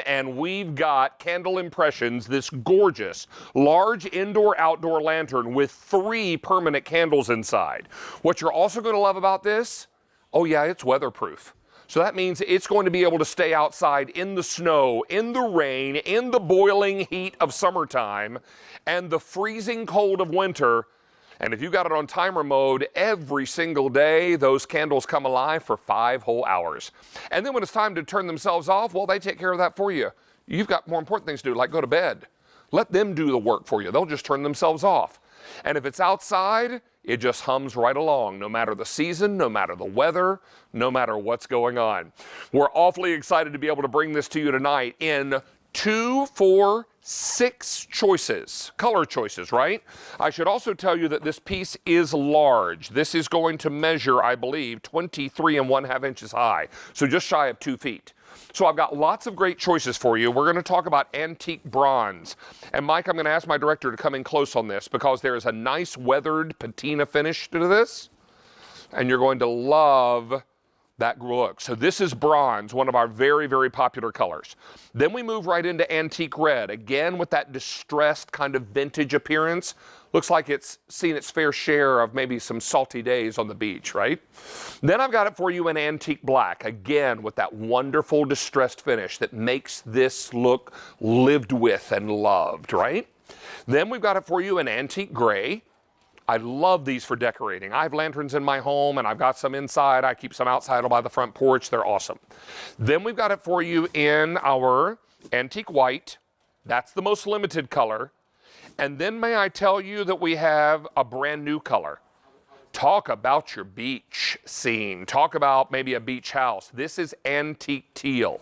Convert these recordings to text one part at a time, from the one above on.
and we've got Candle Impressions, this gorgeous, large indoor-outdoor lantern with 3 permanent candles inside. What you're also going to love about this, oh yeah, it's weatherproof. So that means it's going to be able to stay outside in the snow, in the rain, in the boiling heat of summertime, and the freezing cold of winter. And if you got it on timer mode, every single day, those candles come alive for 5 whole hours. And then when it's time to turn themselves off, well, they take care of that for you. You've got more important things to do, like go to bed. Let them do the work for you. They'll just turn themselves off. And if it's outside, it just hums right along, no matter the season, no matter the weather, no matter what's going on. We're awfully excited to be able to bring this to you tonight in 2, 4, 6 choices, color choices, right? I should also tell you that this piece is large. This is going to measure, I believe, 23 1/2 inches high, so just shy of 2 feet. So I've got lots of great choices for you. We're going to talk about antique bronze. And Mike, I'm going to ask my director to come in close on this because there is a nice weathered patina finish to this, and you're going to love that look. So this is bronze, one of our very, very popular colors. Then we move right into antique red, again with that distressed kind of vintage appearance. Looks like it's seen its fair share of maybe some salty days on the beach, right? Then I've got it for you in antique black, again with that wonderful distressed finish that makes this look lived with and loved, right? Then we've got it for you in antique gray. I love these for decorating. I have lanterns in my home, and I've got some inside. I keep some outside by the front porch. They're awesome. Then we've got it for you in our antique white. That's the most limited color. And then may I tell you that we have a brand new color. Talk about your beach scene. Talk about maybe a beach house. This is antique teal.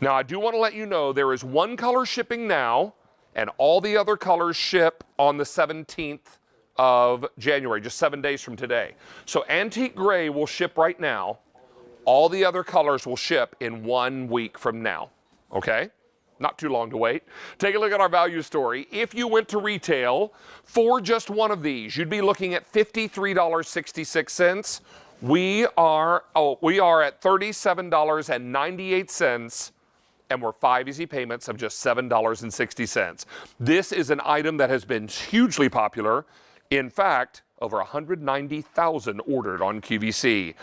Now, I do want to let you know there is one color shipping now, and all the other colors ship on the 17th of January, just 7 days from today. So antique gray will ship right now. All the other colors will ship in 1 week from now, okay? Not too long to wait. Take a look at our value story. If you went to retail for just one of these, you'd be looking at $53.66. We are at $37.98. And we're 5 easy payments of just $7.60. This is an item that has been hugely popular. In fact, over 190,000 ordered on QVC.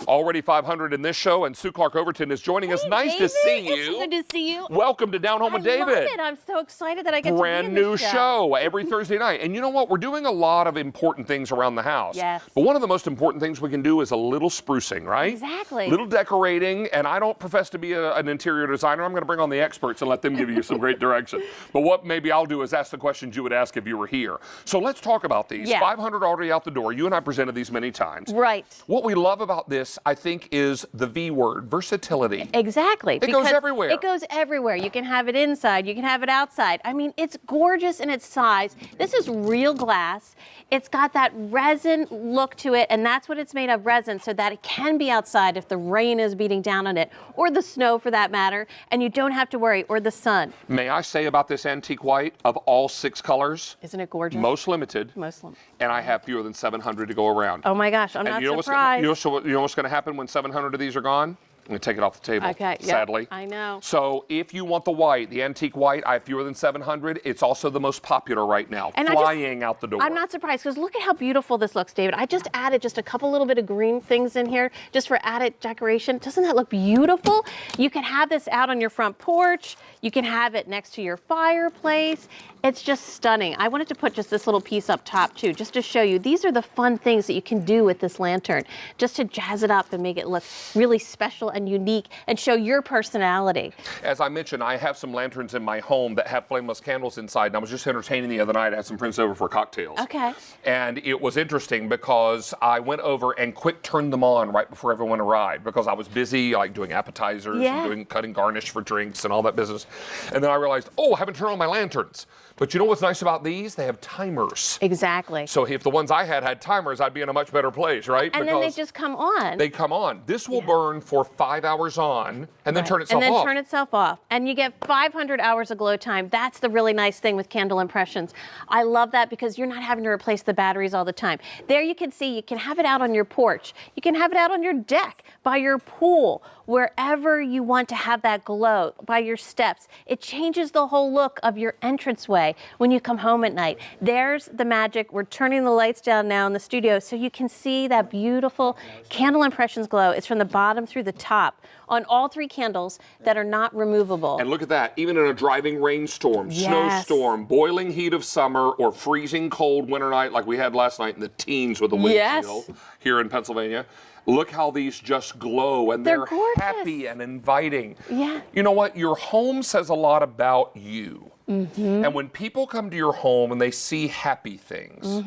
Already 500 in this show, and Sue Clark-Overton is joining us. Nice David, to see you. It's so good to see you. Welcome to Down Home with David. I love it. I'm so excited that I get to be Brand in new this show every Thursday night. And you know what? We're doing a lot of important things around the house. Yes. But one of the most important things we can do is a little sprucing, right? Exactly. Little decorating. And I don't profess to be an interior designer. I'm going to bring on the experts and let them give you some great direction. But what maybe I'll do is ask the questions you would ask if you were here. So let's talk about these. Yeah. 500 already out the door. You and I presented these many times. Right. What we love about this, I think, is the V word, versatility. Exactly. It goes everywhere. It goes everywhere. You can have it inside. You can have it outside. I mean, it's gorgeous in its size. This is real glass. It's got that resin look to it, and that's what it's made of, resin, so that it can be outside if the rain is beating down on it, or the snow for that matter, and you don't have to worry, or the sun. May I say about this antique white, of all 6 colors, Isn't it gorgeous? most limited, Muslim. and I have fewer than 700 to go around. Oh my gosh, I'm and not you know surprised. you know what's going to happen when 700 of these are gone? I'm going to take it off the table, Okay, yep, sadly. I know. So if you want the white, the antique white, I have fewer than 700. It's also the most popular right now, And flying out the door. I'm not surprised, because look at how beautiful this looks, David. I just added just a couple little bit of green things in here just for added decoration. Doesn't that look beautiful? You can have this out on your front porch. You can have it next to your fireplace. It's just stunning. I wanted to put just this little piece up top too, just to show you. These are the fun things that you can do with this lantern, just to jazz it up and make it look really special and unique and show your personality. As I mentioned, I have some lanterns in my home that have flameless candles inside, and I was just entertaining the other night. I had some friends over for cocktails. Okay. And it was interesting because I went over and quick turned them on right before everyone arrived because I was busy like doing appetizers and cutting garnish for drinks and all that business. And then I realized, oh, I haven't turned on my lanterns. But you know what's nice about these? They have timers. Exactly. So if the ones I had timers, I'd be in a much better place, right? And then they just come on. They come on. This will burn for 5 hours on and then turn itself off. And then turn itself off. And you get 500 hours of glow time. That's the really nice thing with candle impressions. I love that because you're not having to replace the batteries all the time. There you can see, you can have it out on your porch. You can have it out on your deck, by your pool, wherever you want to have that glow, by your steps. It changes the whole look of your entranceway when you come home at night. There's the magic. We're turning the lights down now in the studio so you can see that beautiful candle impressions glow. It's from the bottom through the top on all 3 candles that are not removable. And look at that, even in a driving rainstorm, snowstorm, boiling heat of summer, or freezing cold winter night like we had last night in the teens with the wind chill here in Pennsylvania. Look how these just glow, and they're happy and inviting. Yeah. You know what? Your home says a lot about you. And when people come to your home and they see happy things,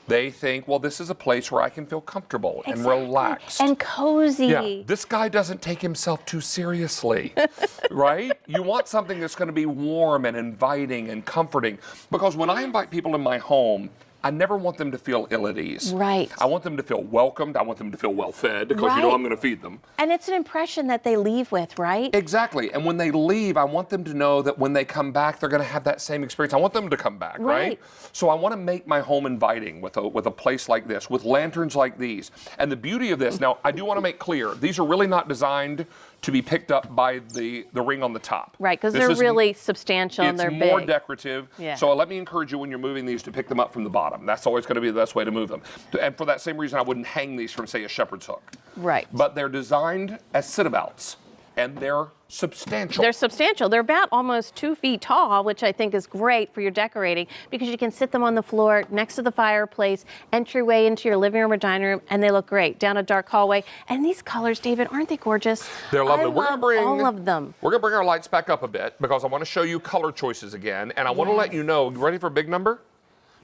they think, well, this is a place where I can feel comfortable and relaxed. And cozy. Yeah, this guy doesn't take himself too seriously, right? You want something that's going to be warm and inviting and comforting. Because when I invite people in my home, I never want them to feel ill at ease. Right. I want them to feel welcomed. I want them to feel well fed because you know I'm going to feed them. And it's an impression that they leave with, right? Exactly. And when they leave, I want them to know that when they come back, they're going to have that same experience. I want them to come back, right? So I want to make my home inviting with a place like this, with lanterns like these. And the beauty of this, now I do want to make clear, these are really not designed to be picked up by the ring on the top. Right, because they're really substantial and they're big. It's more decorative. Yeah. So let me encourage you when you're moving these to pick them up from the bottom. That's always going to be the best way to move them. And for that same reason, I wouldn't hang these from, say, a shepherd's hook. Right. But they're designed as sit-abouts, and they're substantial. They're substantial. They're about almost 2 feet tall, which I think is great for your decorating because you can sit them on the floor next to the fireplace, entryway into your living room or dining room, and they look great down a dark hallway. And these colors, David, aren't they gorgeous? They're lovely. I love all of them. We're going to bring our lights back up a bit because I want to show you color choices again, and I want to let you know, you ready for a big number?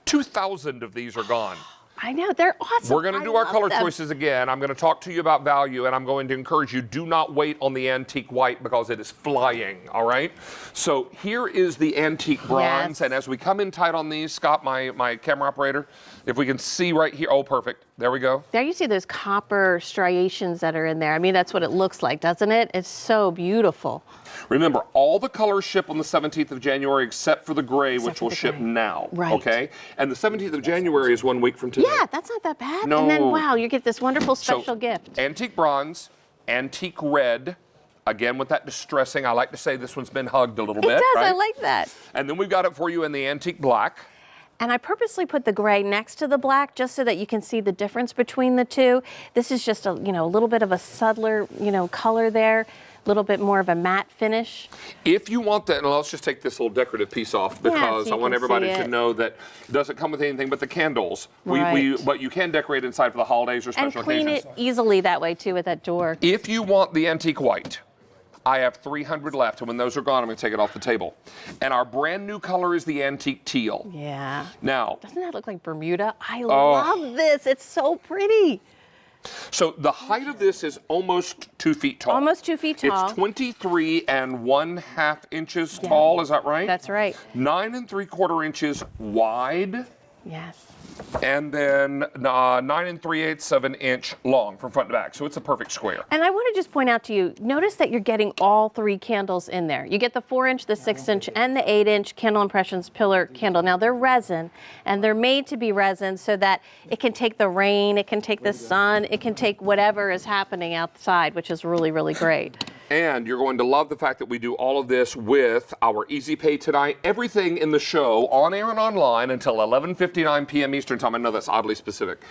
2,000 of these are gone. I know, they're awesome. We're going to do our color choices again. I'm going to talk to you about value, and I'm going to encourage you, do not wait on the antique white because it is flying, all right? So here is the antique bronze, and as we come in tight on these, Scott, my camera operator, if we can see right here, oh, perfect. There we go. There you see those copper striations that are in there. I mean, that's what it looks like, doesn't it? It's so beautiful. Remember, all the colors ship on the 17th of January except for the gray, which will ship now. Right. Okay? And the 17th of January is 1 week from today. Yeah, that's not that bad. No. And then, wow, you get this wonderful special gift. Antique bronze, antique red, again with that distressing. I like to say this one's been hugged a little bit. It does, right? I like that. And then we've got it for you in the antique black. And I purposely put the gray next to the black just so that you can see the difference between the two. This is just a little bit of a subtler, color there, a little bit more of a matte finish. If you want that, and let's just take this little decorative piece off because so I want everybody to know that it doesn't come with anything but the candles. But you can decorate inside for the holidays or special occasions. And clean it easily that way too with that door. If you want the antique white, I have 300 left, and when those are gone, I'm going to take it off the table. And our brand new color is the antique teal. Yeah. Now, doesn't that look like Bermuda? I love this. It's so pretty. So the height of this is almost 2 feet tall. Almost 2 feet tall. It's 23 1/2 inches tall. Is that right? That's right. 9 3/4 inches wide. Yes. And then 9 3/8 of an inch long from front to back. So it's a perfect square. And I want to just point out to you, notice that you're getting all 3 candles in there. You get the 4-inch, the 6-inch, and the 8-inch Candle Impressions pillar candle. Now they're resin, and they're made to be resin so that it can take the rain, it can take the sun, it can take whatever is happening outside, which is really, really great. And you're going to love the fact that we do all of this with our Easy Pay tonight. Everything in the show, on air and online until 11:59 p.m. Eastern Time, I know that's oddly specific,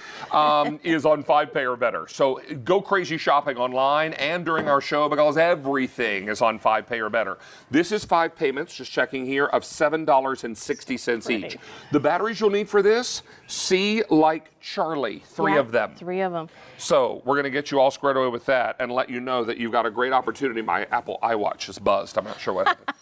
is on 5 pay or better. So go crazy shopping online and during our show because everything is on 5 pay or better. This is 5 payments, just checking here, of $7.60 each. The batteries you'll need for this, C like Charlie, 3 of them. 3 of them. So we're going to get you all squared away with that and let you know that you've got a great opportunity. My Apple iWatch is buzzed. I'm not sure what happened.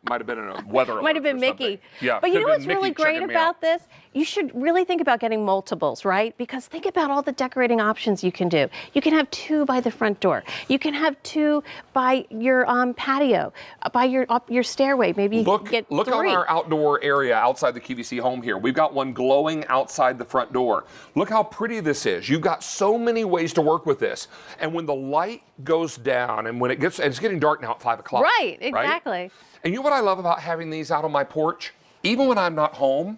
Might have been in a weather alert. Might have been or Mickey. something. Yeah. But you could know have what's been really Mickey great checking me about out. this? You should really think about getting multiples, right? Because think about all the decorating options you can do. You can have 2 by the front door. You can have 2 by your patio, by your stairway. Maybe you get 3. Look on our outdoor area outside the QVC home here. We've got one glowing outside the front door. Look how pretty this is. You've got so many ways to work with this. And when the light goes down and when it's getting dark now at 5 o'clock. Right, exactly. And you know what I love about having these out on my porch? Even when I'm not home,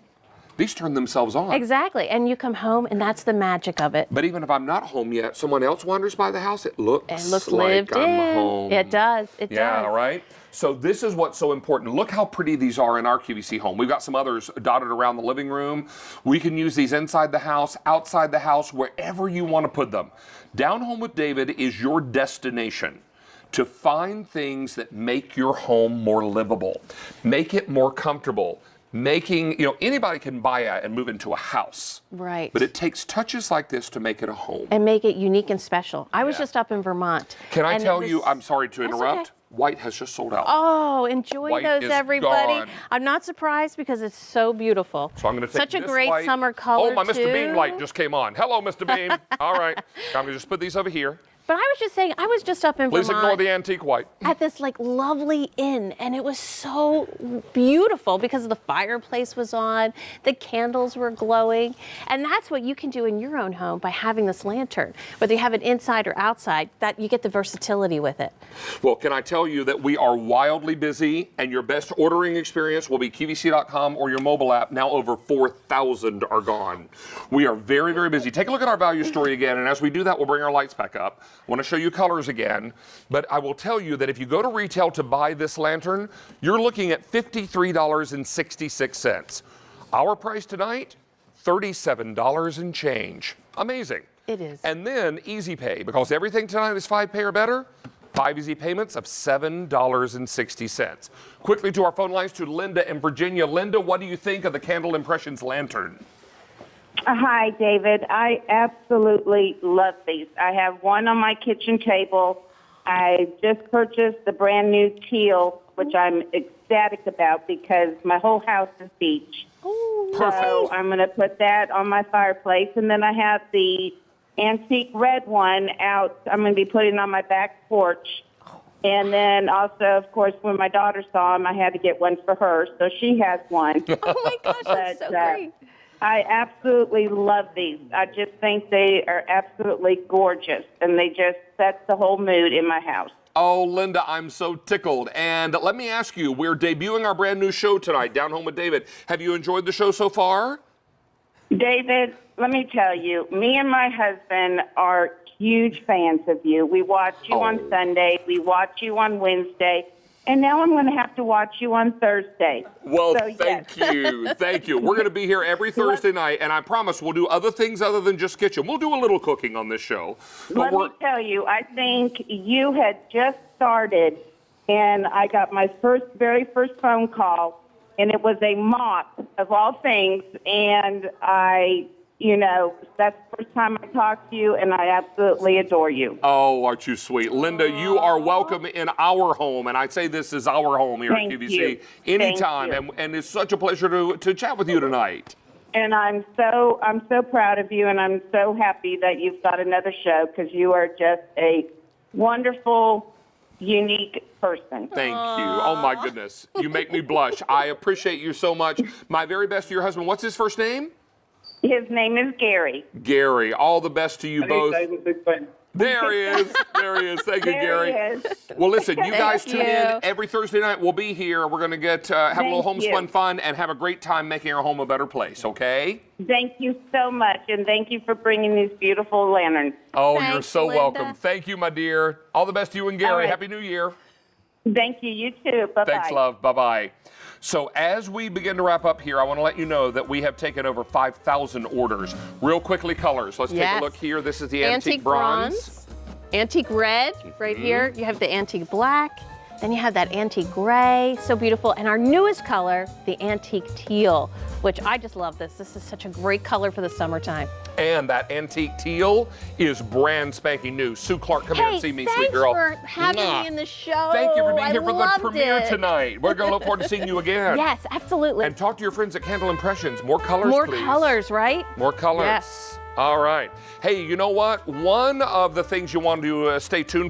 these turn themselves on. Exactly. And you come home and that's the magic of it. But even if I'm not home yet, someone else wanders by the house, it looks like lived I'm in. home. It does. It Yeah, does. right? So this is what's so important. Look how pretty these are in our QVC home. We've got some others dotted around the living room. We can use these inside the house, outside the house, wherever you want to put them. Down Home with David is your destination to find things that make your home more livable, make it more comfortable, anybody can buy it and move into a house. Right. But it takes touches like this to make it a home. And make it unique and special. I was Yeah. just up in Vermont. Can I and tell it you, was- I'm sorry to That's interrupt, okay. white has just sold out. Oh, enjoy White those, is everybody. gone. I'm not surprised because it's so beautiful. So I'm going to take Such a this great light. summer color, Oh, my Mr. Beam too. light just came on. Hello, Mr. Beam. All right. I'm going to just put these over here. But I was just saying, I was just up in Please Vermont ignore the antique white. at this lovely inn, and it was so beautiful because the fireplace was on, the candles were glowing, and that's what you can do in your own home by having this lantern. Whether you have it inside or outside, that you get the versatility with it. Well, can I tell you that we are wildly busy, and your best ordering experience will be QVC.com or your mobile app. Now over 4,000 are gone. We are very, very busy. Take a look at our value story again, and as we do that, we'll bring our lights back up. I want to show you colors again, but I will tell you that if you go to retail to buy this lantern, you're looking at $53.66. Our price tonight, $37 and change. Amazing. It is. And then easy pay, because everything tonight is 5 pay or better. 5 easy payments of $7.60. Quickly to our phone lines to Linda in Virginia. Linda, what do you think of the Candle Impressions lantern? Hi, David. I absolutely love these. I have one on my kitchen table. I just purchased the brand new teal, which I'm ecstatic about because my whole house is beach. Perfect. So I'm going to put that on my fireplace. And then I have the antique red one out. I'm going to be putting on my back porch. And then also, of course, when my daughter saw them, I had to get one for her. So she has one. Oh my gosh, that's so great. I absolutely love these. I just think they are absolutely gorgeous, and they just set the whole mood in my house. Oh, Linda, I'm so tickled. And let me ask you, we're debuting our brand new show tonight, Down Home with David. Have you enjoyed the show so far? David, let me tell you, me and my husband are huge fans of you. We watch you on Sunday. We watch you on Wednesday. And now I'm going to have to watch you on Thursday. Well, So, thank yes. you. Thank you. We're going to be here every Thursday night, and I promise we'll do other things other than just kitchen. We'll do a little cooking on this show. Let me tell you, I think you had just started, and I got my very first phone call, and it was a mop of all things, and that's the first time I talked to you, and I absolutely adore you. Oh, aren't you sweet. Linda, you are welcome in our home, and I say this is our home here Thank at QVC you. anytime, Thank you. and it's such a pleasure to chat with you tonight. And I'm so proud of you, and I'm so happy that you've got another show because you are just a wonderful, unique person. Thank you. Oh, my goodness. You make me blush. I appreciate you so much. My very best to your husband. What's his first name? His name is Gary. Gary. All the best to you both. There he is. There he is. Thank you, There Gary. he is. Well, listen, you guys Thank tune you. in every Thursday night. We'll be here. We're going to have a little Thank you. homespun fun and have a great time making our home a better place, okay? Thank you so much, and thank you for bringing these beautiful lanterns. Oh, you're Thanks, so Linda. welcome. Thank you, my dear. All the best to you and Gary. All right. Happy New Year. Thank you. You too. Bye-bye. Thanks, love. Bye-bye. So as we begin to wrap up here, I want to let you know that we have taken over 5,000 orders. Real quickly, colors. Let's take Yes. a look here. This is the antique bronze. Antique red right here. You have the antique black, Then you have that antique gray, so beautiful. And our newest color, the antique teal, which I just love this. This is such a great color for the summertime. And that antique teal is brand spanking new. Sue Clark, come here and see me, sweet girl. Thanks for having me in the show. Thank you for being I here for the loved premiere it. tonight. We're going to look forward to seeing you again. Yes, absolutely. And talk to your friends at Candle Impressions. More colors, More please. colors, right? More colors. Yes. All right. Hey, you know what? One of the things you want to stay tuned